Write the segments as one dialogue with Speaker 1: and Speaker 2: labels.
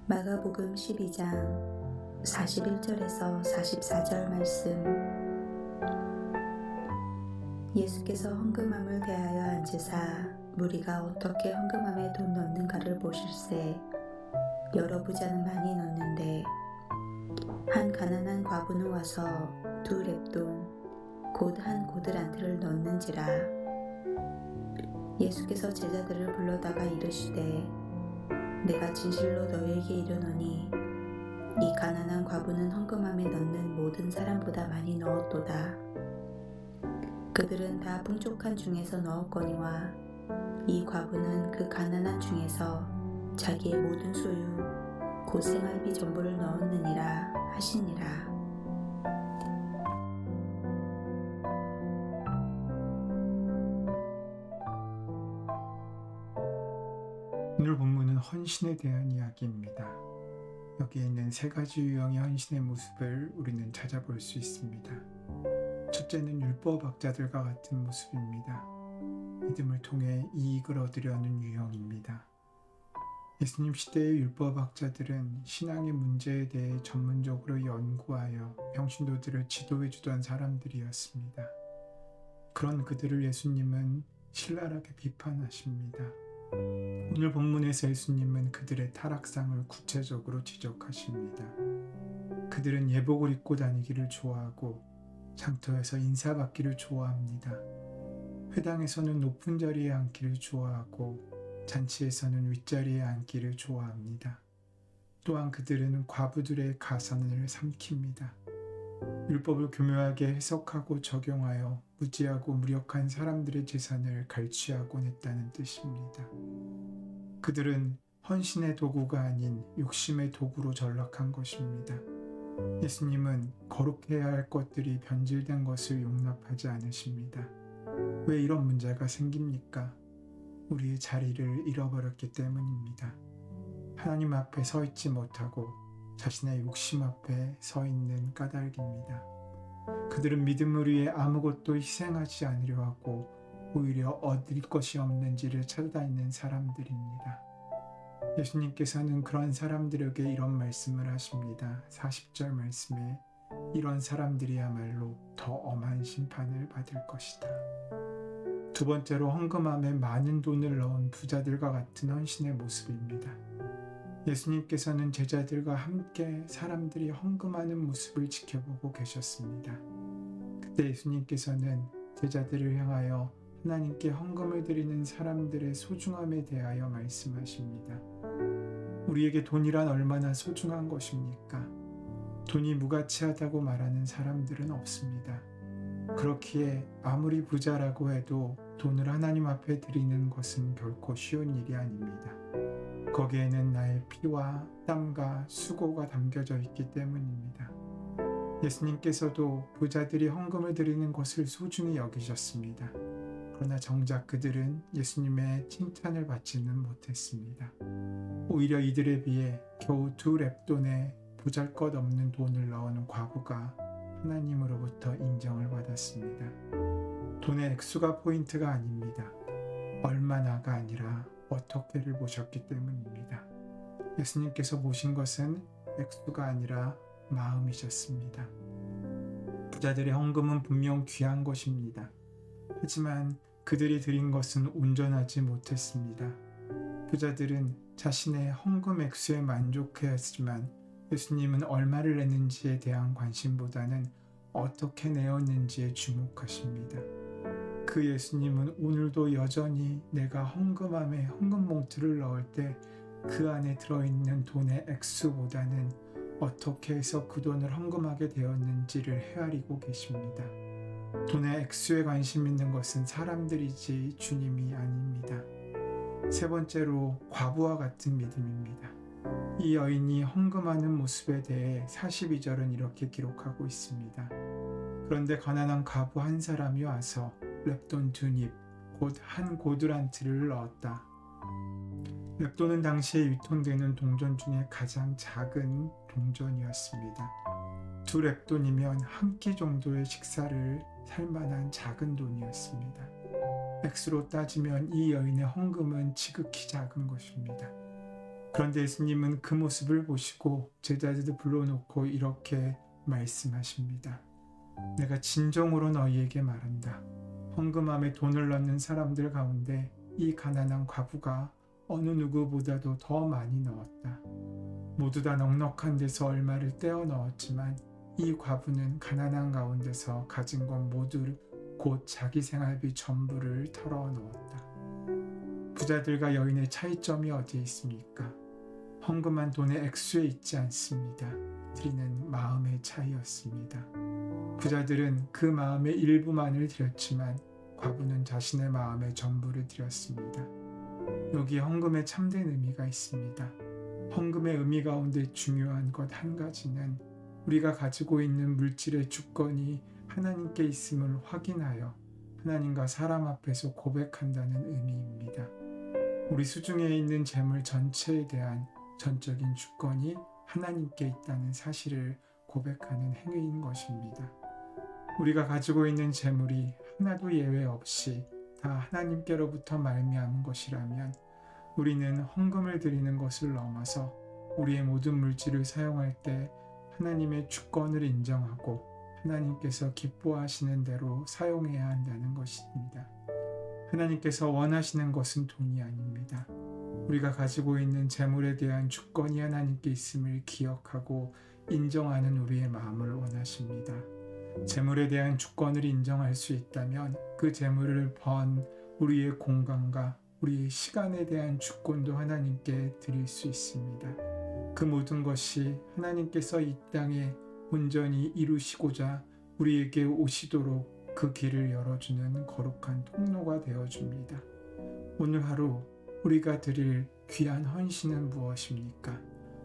Speaker 1: 마가복음 12장 41절에서 44절 말씀. 예수께서 헌금함을 대하여 앉으사 무리가 어떻게 헌금함에 돈 넣는가를 보실세. 여러 부자는 많이 넣는데 한 가난한 과부는 와서 2렙돈 곧 한 고드란트를 넣는지라. 예수께서 제자들을 불러다가 이르시되 내가 진실로 너희에게 이르노니 이 가난한 과부는 헌금함에 넣는 모든 사람보다 많이 넣었도다. 그들은 다 풍족한 중에서 넣었거니와 이 과부는 그 가난한 중에서 자기의 모든 소유 곧 생활비 전부를 넣었느니라 하시니라.
Speaker 2: 오늘 본문은 헌신에 대한 이야기입니다. 여기에 있는 3가지 유형의 헌신의 모습을 우리는 찾아볼 수 있습니다. 첫째는 율법학자들과 같은 모습입니다. 믿음을 통해 이익을 얻으려는 유형입니다. 예수님 시대의 율법학자들은 신앙의 문제에 대해 전문적으로 연구하여 평신도들을 지도해 주던 사람들이었습니다. 그런 그들을 예수님은 신랄하게 비판하십니다. 오늘 본문에서 예수님은 그들의 타락상을 구체적으로 지적하십니다. 그들은 예복을 입고 다니기를 좋아하고 장터에서 인사받기를 좋아합니다. 회당에서는 높은 자리에 앉기를 좋아하고 잔치에서는 윗자리에 앉기를 좋아합니다. 또한 그들은 과부들의 가산을 삼킵니다. 율법을 교묘하게 해석하고 적용하여 무지하고 무력한 사람들의 재산을 갈취하곤 했다는 뜻입니다. 그들은 헌신의 도구가 아닌 욕심의 도구로 전락한 것입니다. 예수님은 거룩해야 할 것들이 변질된 것을 용납하지 않으십니다. 왜 이런 문제가 생깁니까? 우리의 자리를 잃어버렸기 때문입니다. 하나님 앞에 서 있지 못하고 자신의 욕심 앞에 서 있는 까닭입니다. 그들은 믿음을 위해 아무것도 희생하지 않으려 하고 오히려 얻을 것이 없는지를 찾아다니는 사람들입니다. 예수님께서는 그런 사람들에게 이런 말씀을 하십니다. 40절 말씀에 이런 사람들이야말로 더 엄한 심판을 받을 것이다. 두 번째로 헌금함에 많은 돈을 넣은 부자들과 같은 헌신의 모습입니다. 예수님께서는 제자들과 함께 사람들이 헌금하는 모습을 지켜보고 계셨습니다. 그때 예수님께서는 제자들을 향하여 하나님께 헌금을 드리는 사람들의 소중함에 대하여 말씀하십니다. 우리에게 돈이란 얼마나 소중한 것입니까? 돈이 무가치하다고 말하는 사람들은 없습니다. 그렇기에 아무리 부자라고 해도 돈을 하나님 앞에 드리는 것은 결코 쉬운 일이 아닙니다. 거기에는 나의 피와 땀과 수고가 담겨져 있기 때문입니다. 예수님께서도 부자들이 헌금을 드리는 것을 소중히 여기셨습니다. 그러나 정작 그들은 예수님의 칭찬을 받지는 못했습니다. 오히려 이들에 비해 겨우 2렙돈의 보잘것없는 돈을 넣은 과부가 하나님으로부터 인정을 받았습니다. 돈의 액수가 포인트가 아닙니다. 얼마나가 아니라 어떻게를 보셨기 때문입니다. 예수님께서 보신 것은 액수가 아니라 마음이셨습니다. 부자들의 헌금은 분명 귀한 것입니다. 하지만 그들이 드린 것은 온전하지 못했습니다. 부자들은 자신의 헌금 액수에 만족해했지만 예수님은 얼마를 냈는지에 대한 관심보다는 어떻게 내었는지에 주목하십니다. 그 예수님은 오늘도 여전히 내가 헌금함에 헌금 봉투를 넣을 때 그 안에 들어있는 돈의 액수보다는 어떻게 해서 그 돈을 헌금하게 되었는지를 헤아리고 계십니다. 돈의 액수에 관심 있는 것은 사람들이지 주님이 아닙니다. 세 번째로 과부와 같은 믿음입니다. 이 여인이 헌금하는 모습에 대해 42절은 이렇게 기록하고 있습니다. 그런데 가난한 과부 한 사람이 와서 렙돈 2닙 곧 한 고드란트를 넣었다. 렙돈은 당시에 유통되는 동전 중에 가장 작은 동전이었습니다. 2렙돈이면 한 끼 정도의 식사를 살만한 작은 돈이었습니다. 액수로 따지면 이 여인의 헌금은 지극히 작은 것입니다. 그런데 예수님은 그 모습을 보시고 제자들을 불러놓고 이렇게 말씀하십니다. 내가 진정으로 너희에게 말한다. 헌금함에 돈을 넣는 사람들 가운데 이 가난한 과부가 어느 누구보다도 더 많이 넣었다. 모두 다 넉넉한 데서 얼마를 떼어 넣었지만 이 과부는 가난한 가운데서 가진 것 모두 곧 자기 생활비 전부를 털어 넣었다. 부자들과 여인의 차이점이 어디에 있습니까? 헌금한 돈의 액수에 있지 않습니다. 드리는 마음의 차이였습니다. 부자들은 그 마음의 일부만을 드렸지만 과부는 자신의 마음의 전부를 드렸습니다. 여기에 헌금의 참된 의미가 있습니다. 헌금의 의미 가운데 중요한 것 한 가지는 우리가 가지고 있는 물질의 주권이 하나님께 있음을 확인하여 하나님과 사람 앞에서 고백한다는 의미입니다. 우리 수중에 있는 재물 전체에 대한 전적인 주권이 하나님께 있다는 사실을 고백하는 행위인 것입니다. 우리가 가지고 있는 재물이 하나도 예외 없이 다 하나님께로부터 말미암은 것이라면 우리는 헌금을 드리는 것을 넘어서 우리의 모든 물질을 사용할 때 하나님의 주권을 인정하고 하나님께서 기뻐하시는 대로 사용해야 한다는 것입니다. 하나님께서 원하시는 것은 돈이 아닙니다. 우리가 가지고 있는 재물에 대한 주권이 하나님께 있음을 기억하고 인정하는 우리의 마음을 원하십니다. 재물에 대한 주권을 인정할 수 있다면 그 재물을 번 우리의 공간과 우리의 시간에 대한 주권도 하나님께 드릴 수 있습니다. 그 모든 것이 하나님께서 이 땅에 온전히 이루시고자 우리에게 오시도록 그 길을 열어주는 거룩한 통로가 되어줍니다. 오늘 하루 우리가 드릴 귀한 헌신은 무엇입니까?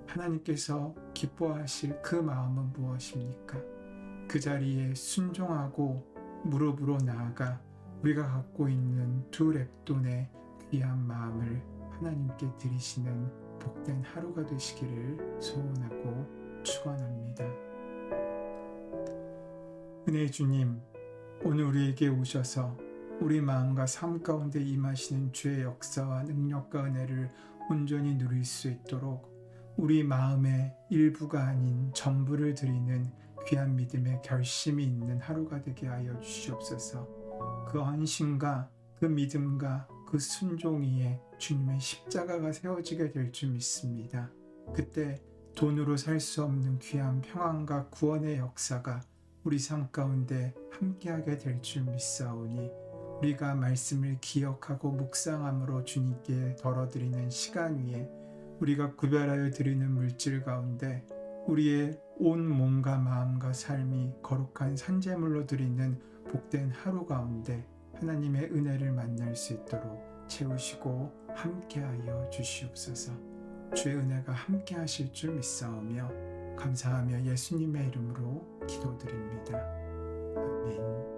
Speaker 2: 하나님께서 기뻐하실 그 마음은 무엇입니까? 그 자리에 순종하고 무릎으로 나아가 우리가 갖고 있는 두 렙돈의 귀한 마음을 하나님께 드리시는 복된 하루가 되시기를 소원하고 축원합니다. 은혜의 주님, 오늘 우리에게 오셔서 우리 마음과 삶 가운데 임하시는 주의 역사와 능력과 은혜를 온전히 누릴 수 있도록 우리 마음의 일부가 아닌 전부를 드리는 귀한 믿음의 결심이 있는 하루가 되게 하여 주시옵소서. 그 헌신과 그 믿음과 그 순종 위에 주님의 십자가가 세워지게 될 줄 믿습니다. 그때 돈으로 살 수 없는 귀한 평안과 구원의 역사가 우리 삶 가운데 함께하게 될 줄 믿사오니 우리가 말씀을 기억하고 묵상함으로 주님께 덜어드리는 시간 위에 우리가 구별하여 드리는 물질 가운데 우리의 온 몸과 마음과 삶이 거룩한 산제물로 드리는 복된 하루 가운데 하나님의 은혜를 만날 수 있도록 채우시고 함께하여 주시옵소서. 주의 은혜가 함께하실 줄 믿사오며 감사하며 예수님의 이름으로 기도드립니다. 아멘.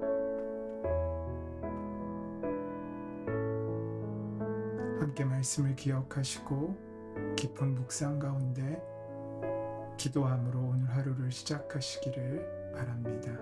Speaker 2: 함께 말씀을 기억하시고 깊은 묵상 가운데 기도함으로 오늘 하루를 시작하시기를 바랍니다.